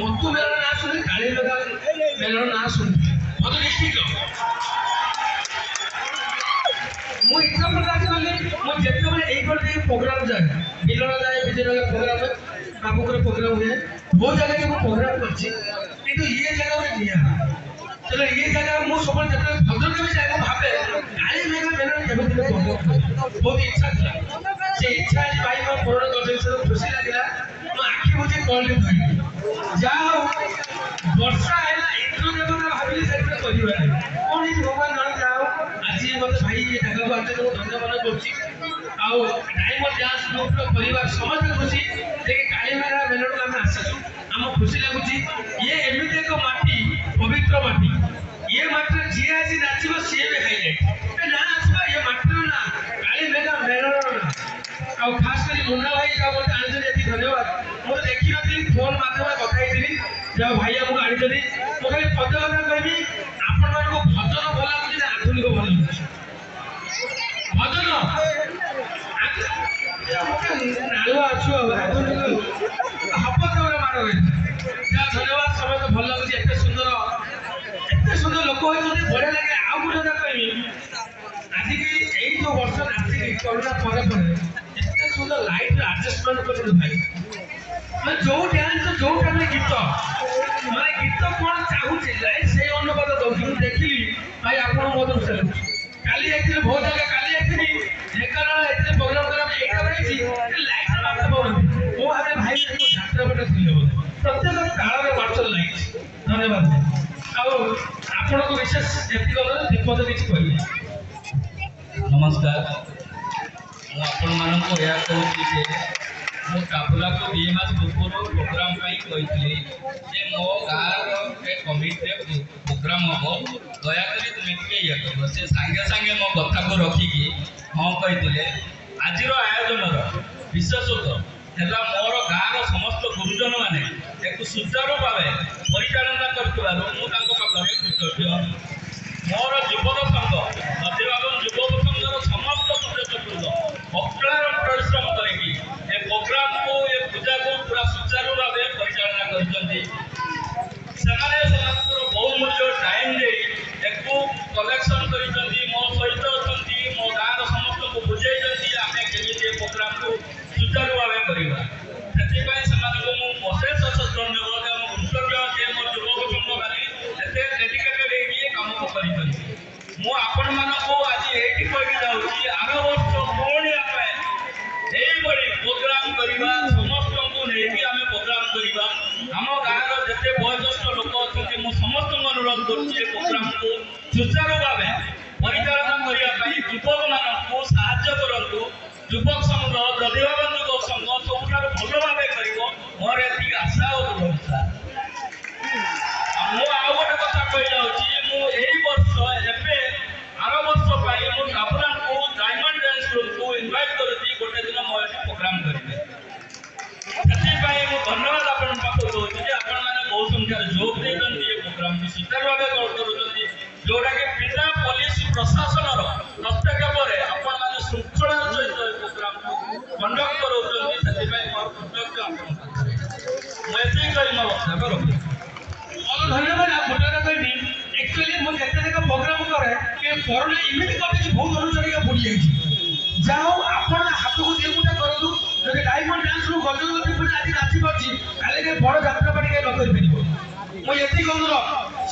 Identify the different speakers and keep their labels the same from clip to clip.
Speaker 1: मत्तु melon ना सुनी काली melon ना सुनी मत डिस्ट्रिक्ट मु इच्छा प्रकाश कली मु जेते बेले एई कोटे प्रोग्राम जाए बिलना जाए बिजय प्रोग्राम बाबूकर प्रोग्राम हुए वो जगह को प्रोग्राम करछि किंतु ये जगह में निया चलो ये जगह मु सब जते भद्रक में जाए भाबे काली मेगा मेलन केबे प्रोग्राम बहुत इच्छा था से इच्छा आज भाई को पूर्ण कर से खुशी लागला मु आखि बुझे कॉल धरि जाओ वर्षा हैला इंद्र देवता भाबिली से करिबा कोन ही भगवान जान जाओ आज मत भाई ये जगह को आते को धन्यवाद करछि आउ टाइम डांस ग्रुप रो परिवार समस्त खुशी जे काली मेगा मेलन हम आसछु हम खुशी लागुछि ये एमिते को माटी पवित्र माटी ये माटी जे आज नाचिबो से भी हाईलाइट ना नाचबा ये माटी ना काली मेगा मेलन ना आ खास करी मुन्ना भाई का मत आने जति धन्यवाद मो देखि नथि फोन माध्यम कथा हेतिली जा भाई हमको आनि जति मो खाली पद कथा कहबी आपन मान को भजन भला कि आधुनिक भला भजन नालुआ अछु आधुनिक हपत मारो जा धन्यवाद समय तो भल लागुची एते सुंदर लोक होई जति बढिया लागे आ गुटे जा कहबी आज की एई जो वर्ष नाची कोरोना परे सुंदर लाइट एडजस्टमेंट कर भाई मैं जो डांस जो टाइम गीत माने गीत कोन चाहू छी लाइट से अनुपात दउछी देखिली भाई आपन मोद से काली एक्चुअली बहुत जगह काली एक्चुअली जेकर एते प्रोग्राम करम एटा बनै छी लाइट मारते बोल ओ हमें भाई को छात्र बटे दिलो प्रत्येक काल में मार्शल लाइट धन्यवाद आ आपन को विशेष एति गलो दीपद किछ कहिए
Speaker 2: नमस्कार आपण मानक या कहूँ जे मो काबुला को 2 मास पूर्व प्रोग्राम कही जे मो गाँव कमिटी प्रोग्राम हम दयाकोरी तुम टे ये कर से सांगे सांगे मो कथा को रखिकी हाँ कही आज आयोजन विशेषतः है मोर गाँव समस्त गुरुजन मैंने एक सुचारू भाव परिचालना कर कृतज्ञ मोर युवक संघ नदीबाबन युवक संघर समस्त सदस्य अक्लार परिश्रम करके ये प्रोग्राम को ये पूजा को पूरा सुचारू भाव परिचालना कर बहुमूल्य टाइम दे कलेक्शन कर मो सहित अच्छा मो गाँव समस्त को बुझे आम केमी प्रोग्राम को सुचारू भाव करवा से अशेष अशेष धन्यवाद कृतज्ञ जे मो युवक संघ मैंने डेडिकेटेड काम कर आपण मानक आज ये कही जाऊँगी आर वर्ष पुणी आम प्रोग्राम करवा समस्त को लेकिन आम प्रोग्राम करवा आम गाँव जिते वयोज्येष्ठ लोक अच्छा मुझे समस्त अनुरोध कर प्रोग्राम को सुचारू भाव परिचालना करने युवक मानक साहाय्य करूँ युवक संघ प्रतिभावान युवक संघ सब भल भाव कर मोर ये आशा और भरोसा मु आउ गोटे कथा कही जाऊँगी वर्ष आर वर्ष मो काबुला को डायमंड डांस ग्रुप को इनवाइट करुँगी गोटे दिन मो प्रोग्राम करेंगे से धन्यवाद आपण पाखु दूसरी आपण मैंने बहुत संख्यार जोग देते ये प्रोग्राम को सुचारू भाव कर जोटा कि पिता पुलिस प्रशासन हस्तक्षेप आपण मैंने श्रृंखलार सहित प्रोग्राम को कंडक्ट कर मोर कृतज्ञ मुझे कही मो वक्तव्य रखी
Speaker 1: धन्यवाद आप गोटे कहबी एक्चुअली मु जते जगह प्रोग्राम करे के कोरोना इमिट करके बहुत अनुसार का बुड़ी जाई जाओ आपण हाथ को जे गुटा करदु जदि डायमंड डांस रो गजगति पुरा आज नाची परछि काले के बड़ यात्रा पाटी के न कर परिबो मु एति कहूरो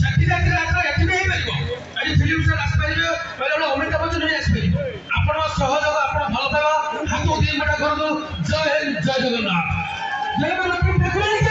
Speaker 1: शक्ति यात्रा एति नहीं परिबो आज फिल्म से आस परिबो पहले अमृता बच्चन नहीं आस परिबो आपण सहयोग आपण भल पावा हाथ को जे गुटा करदु जय हिंद जय जगन्नाथ जय जगन्नाथ